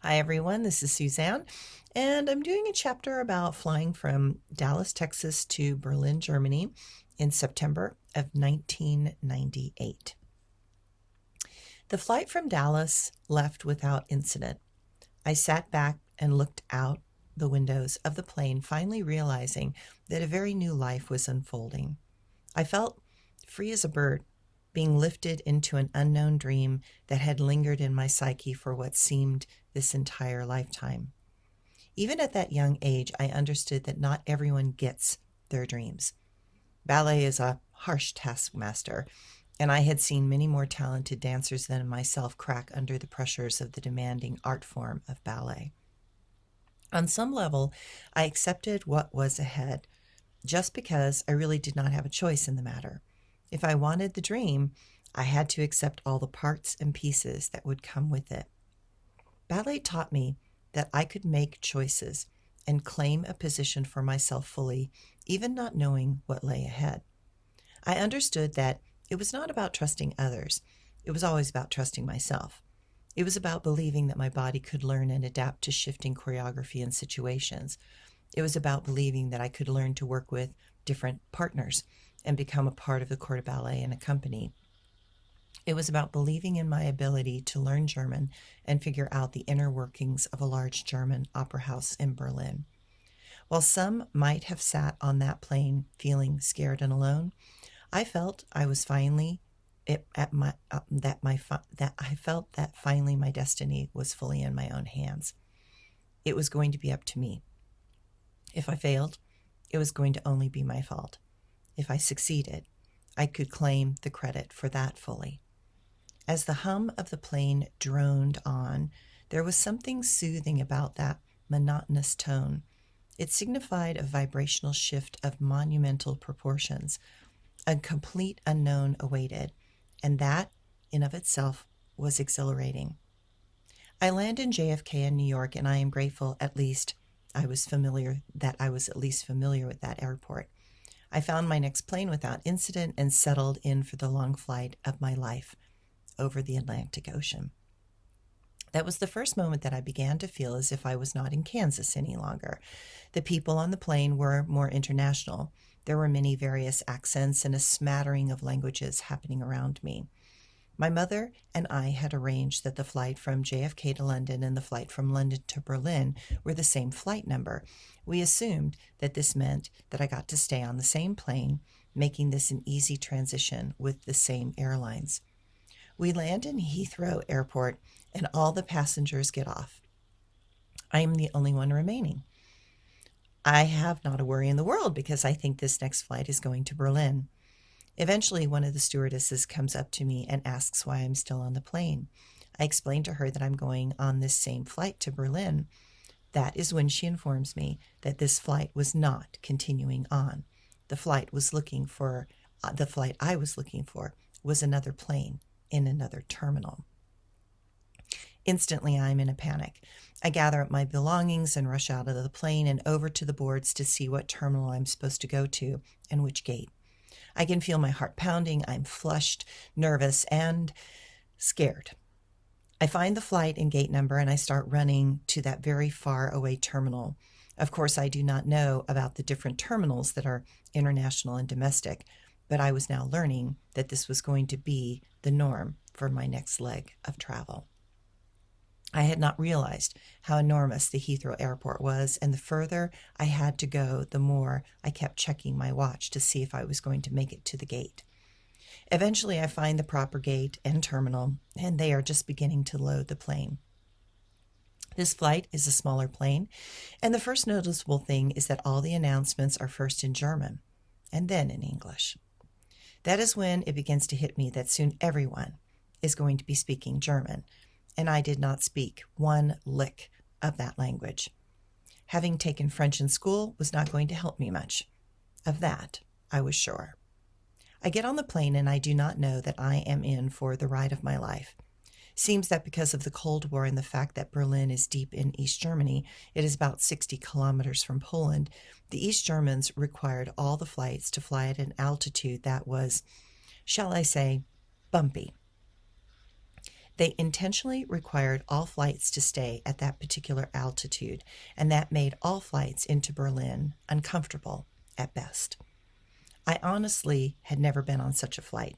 Hi, everyone. This is Suzanne, and I'm doing a chapter about flying from Dallas, Texas to Berlin, Germany in September of 1998. The flight from Dallas left without incident. I sat back and looked out the windows of the plane, finally realizing that a very new life was unfolding. I felt free as a bird, being lifted into an unknown dream that had lingered in my psyche for what seemed this entire lifetime. Even at that young age, I understood that not everyone gets their dreams. Ballet is a harsh taskmaster, and I had seen many more talented dancers than myself crack under the pressures of the demanding art form of ballet. On some level, I accepted what was ahead, just because I really did not have a choice in the matter. If I wanted the dream, I had to accept all the parts and pieces that would come with it. Ballet taught me that I could make choices and claim a position for myself fully, even not knowing what lay ahead. I understood that it was not about trusting others, it was always about trusting myself. It was about believing that my body could learn and adapt to shifting choreography and situations. It was about believing that I could learn to work with different partners and become a part of the corps de ballet in a company. It was about believing in my ability to learn German and figure out the inner workings of a large German opera house in Berlin. While some might have sat on that plane feeling scared and alone, I felt I was finally it, at my that I felt that finally my destiny was fully in my own hands. It was going to be up to me. If I failed, it was going to only be my fault. If I succeeded, I could claim the credit for that fully. As the hum of the plane droned on, there was something soothing about that monotonous tone. It signified a vibrational shift of monumental proportions. A complete unknown awaited, and that, in of itself, was exhilarating. I land in JFK in New York, and I am grateful I was at least familiar with that airport. I found my next plane without incident and settled in for the long flight of my life over the Atlantic Ocean. That was the first moment that I began to feel as if I was not in Kansas any longer. The people on the plane were more international. There were many various accents and a smattering of languages happening around me. My mother and I had arranged that the flight from JFK to London and the flight from London to Berlin were the same flight number. We assumed that this meant that I got to stay on the same plane, making this an easy transition with the same airlines. We land in Heathrow Airport and all the passengers get off. I am the only one remaining. I have not a worry in the world because I think this next flight is going to Berlin. Eventually, one of the stewardesses comes up to me and asks why I'm still on the plane. I explain to her that I'm going on this same flight to Berlin. That is when she informs me that this flight was not continuing on. The flight I was looking for was another plane in another terminal. Instantly, I'm in a panic. I gather up my belongings and rush out of the plane and over to the boards to see what terminal I'm supposed to go to and which gate. I can feel my heart pounding. I'm flushed, nervous, and scared. I find the flight and gate number and I start running to that very far away terminal. Of course, I do not know about the different terminals that are international and domestic, but I was now learning that this was going to be the norm for my next leg of travel. I had not realized how enormous the Heathrow Airport was, and the further I had to go, the more I kept checking my watch to see if I was going to make it to the gate. Eventually, I find the proper gate and terminal, and they are just beginning to load the plane. This flight is a smaller plane, and the first noticeable thing is that all the announcements are first in German and then in English. That is when it begins to hit me that soon everyone is going to be speaking German, and I did not speak one lick of that language. Having taken French in school was not going to help me much. Of that, I was sure. I get on the plane and I do not know that I am in for the ride of my life. Seems that because of the Cold War and the fact that Berlin is deep in East Germany, it is about 60 kilometers from Poland, the East Germans required all the flights to fly at an altitude that was, shall I say, bumpy. They intentionally required all flights to stay at that particular altitude, and that made all flights into Berlin uncomfortable at best. I honestly had never been on such a flight.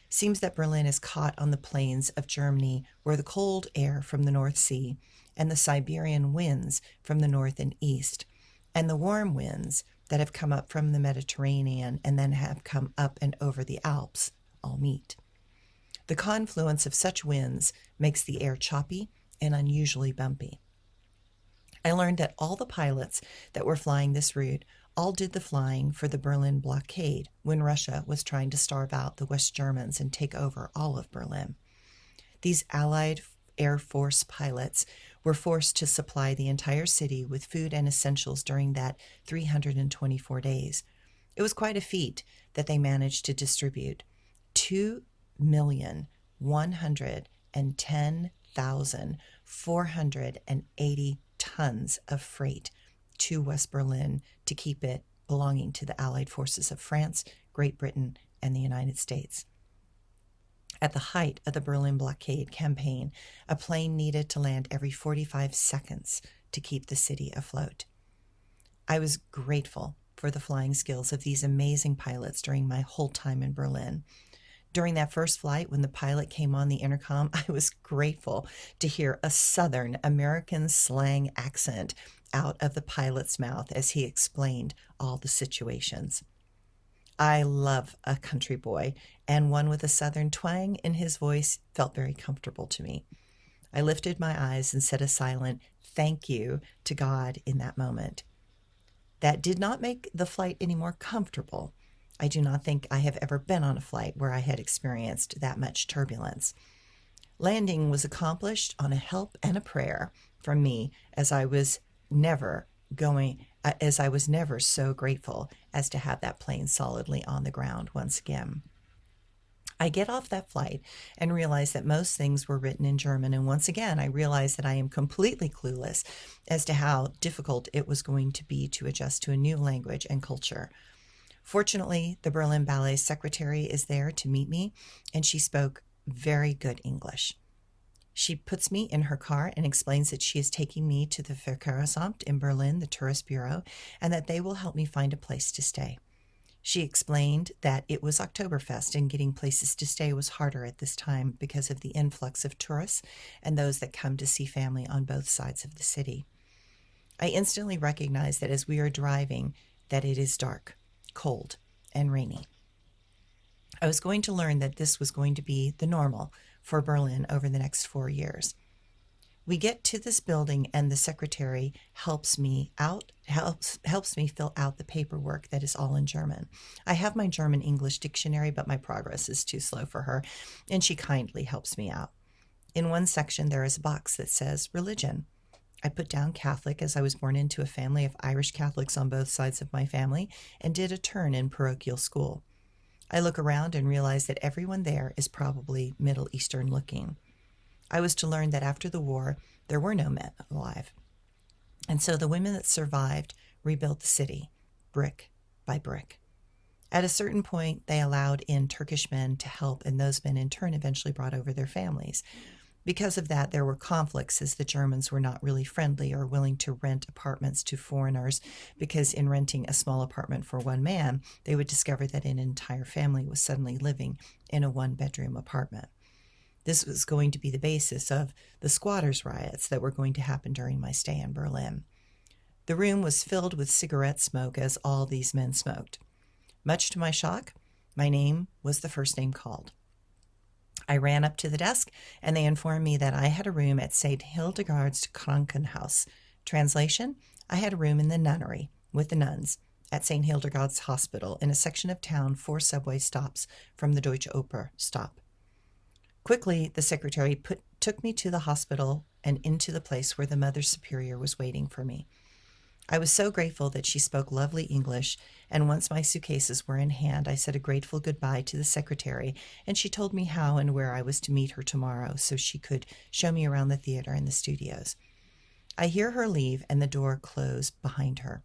Seems that Berlin is caught on the plains of Germany where the cold air from the North Sea and the Siberian winds from the north and east and the warm winds that have come up from the Mediterranean and then have come up and over the Alps all meet. The confluence of such winds makes the air choppy and unusually bumpy. I learned that all the pilots that were flying this route all did the flying for the Berlin blockade when Russia was trying to starve out the West Germans and take over all of Berlin. These Allied Air Force pilots were forced to supply the entire city with food and essentials during that 324 days. It was quite a feat that they managed to distribute 2,110,480 tons of freight to West Berlin to keep it belonging to the Allied forces of France, Great Britain, and the United States. At the height of the Berlin blockade campaign, a plane needed to land every 45 seconds to keep the city afloat. I was grateful for the flying skills of these amazing pilots during my whole time in Berlin. During that first flight, when the pilot came on the intercom, I was grateful to hear a Southern American slang accent out of the pilot's mouth as he explained all the situations. I love a country boy, and one with a Southern twang in his voice felt very comfortable to me. I lifted my eyes and said a silent thank you to God in that moment. That did not make the flight any more comfortable. I do not think I have ever been on a flight where I had experienced that much turbulence. Landing was accomplished on a help and a prayer from me as I was never so grateful as to have that plane solidly on the ground once again. I get off that flight and realize that most things were written in German, and once again I realize that I am completely clueless as to how difficult it was going to be to adjust to a new language and culture. Fortunately, the Berlin Ballet secretary is there to meet me, and she spoke very good English. She puts me in her car and explains that she is taking me to the Verkehrsamt in Berlin, the tourist bureau, and that they will help me find a place to stay. She explained that it was Oktoberfest and getting places to stay was harder at this time because of the influx of tourists and those that come to see family on both sides of the city. I instantly recognized that as we are driving, that it is dark, cold, and rainy. I was going to learn that this was going to be the normal for Berlin over the next 4 years. We get to this building and the secretary helps me fill out the paperwork that is all in German. I have my German-English dictionary, but my progress is too slow for her, and she kindly helps me out. In one section, there is a box that says religion. I put down Catholic as I was born into a family of Irish Catholics on both sides of my family and did a turn in parochial school. I look around and realize that everyone there is probably Middle Eastern looking. I was to learn that after the war, there were no men alive. And so the women that survived rebuilt the city, brick by brick. At a certain point, they allowed in Turkish men to help, and those men in turn eventually brought over their families. Because of that, there were conflicts as the Germans were not really friendly or willing to rent apartments to foreigners, because in renting a small apartment for one man, they would discover that an entire family was suddenly living in a one-bedroom apartment. This was going to be the basis of the squatters' riots that were going to happen during my stay in Berlin. The room was filled with cigarette smoke as all these men smoked. Much to my shock, my name was the first name called. I ran up to the desk, and they informed me that I had a room at St. Hildegard's Krankenhaus. Translation, I had a room in the nunnery with the nuns at St. Hildegard's Hospital in a section of town 4 subway stops from the Deutsche Oper stop. Quickly, the secretary took me to the hospital and into the place where the Mother Superior was waiting for me. I was so grateful that she spoke lovely English, and once my suitcases were in hand, I said a grateful goodbye to the secretary, and she told me how and where I was to meet her tomorrow so she could show me around the theater and the studios. I hear her leave and the door close behind her.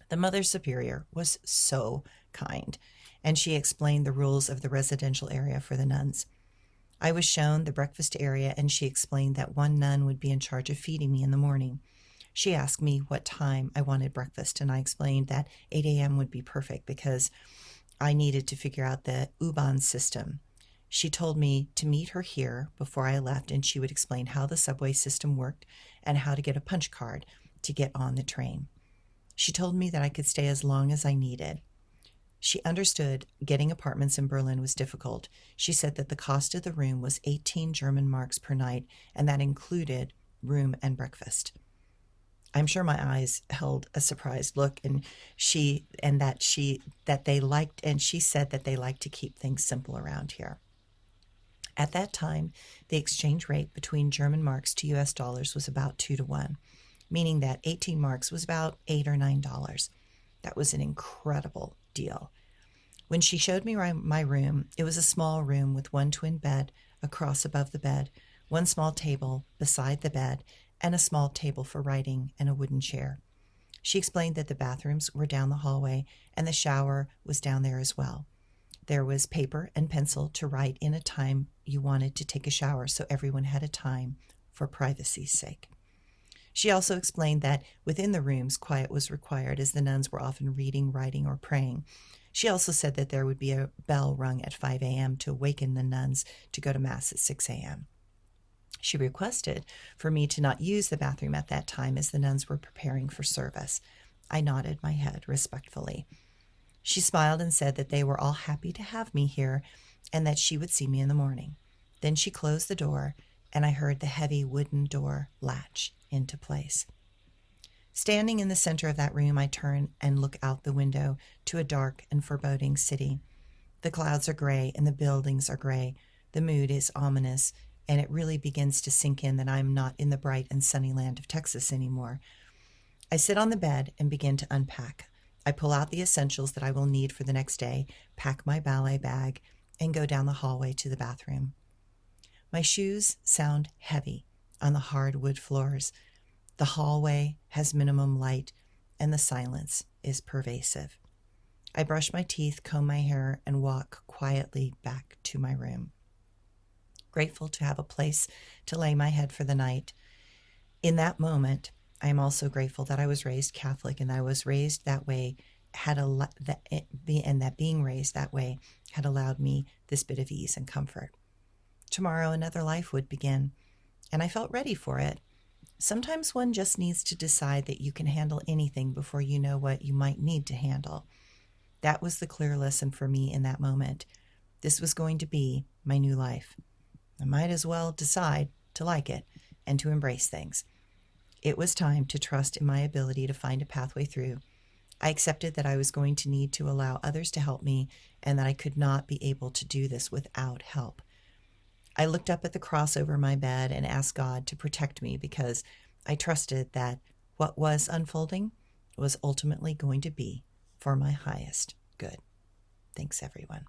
The Mother Superior was so kind, and she explained the rules of the residential area for the nuns. I was shown the breakfast area, and she explained that one nun would be in charge of feeding me in the morning. She asked me what time I wanted breakfast, and I explained that 8 a.m. would be perfect because I needed to figure out the U-Bahn system. She told me to meet her here before I left, and she would explain how the subway system worked and how to get a punch card to get on the train. She told me that I could stay as long as I needed. She understood getting apartments in Berlin was difficult. She said that the cost of the room was 18 German marks per night, and that included room and breakfast. I'm sure my eyes held a surprised look, and she said that they liked to keep things simple around here. At that time, the exchange rate between German marks to US dollars was about 2 to 1, meaning that 18 marks was about $8 or $9. That was an incredible deal. When she showed me my room, it was a small room with one twin bed, a cross above the bed, one small table beside the bed, and a small table for writing and a wooden chair. She explained that the bathrooms were down the hallway and the shower was down there as well. There was paper and pencil to write in a time you wanted to take a shower, so everyone had a time for privacy's sake. She also explained that within the rooms, quiet was required as the nuns were often reading, writing, or praying. She also said that there would be a bell rung at 5 a.m. to awaken the nuns to go to Mass at 6 a.m. She requested for me to not use the bathroom at that time as the nuns were preparing for service. I nodded my head respectfully. She smiled and said that they were all happy to have me here and that she would see me in the morning. Then she closed the door, and I heard the heavy wooden door latch into place. Standing in the center of that room, I turn and look out the window to a dark and foreboding city. The clouds are gray and the buildings are gray. The mood is ominous, and it really begins to sink in that I'm not in the bright and sunny land of Texas anymore. I sit on the bed and begin to unpack. I pull out the essentials that I will need for the next day, pack my ballet bag, and go down the hallway to the bathroom. My shoes sound heavy on the hard wood floors. The hallway has minimum light, and the silence is pervasive. I brush my teeth, comb my hair, and walk quietly back to my room. Grateful to have a place to lay my head for the night. In that moment, I am also grateful that I was raised Catholic and that I was raised that way, and that being raised that way had allowed me this bit of ease and comfort. Tomorrow, another life would begin, and I felt ready for it. Sometimes one just needs to decide that you can handle anything before you know what you might need to handle. That was the clear lesson for me in that moment. This was going to be my new life. I might as well decide to like it and to embrace things. It was time to trust in my ability to find a pathway through. I accepted that I was going to need to allow others to help me and that I could not be able to do this without help. I looked up at the cross over my bed and asked God to protect me because I trusted that what was unfolding was ultimately going to be for my highest good. Thanks, everyone.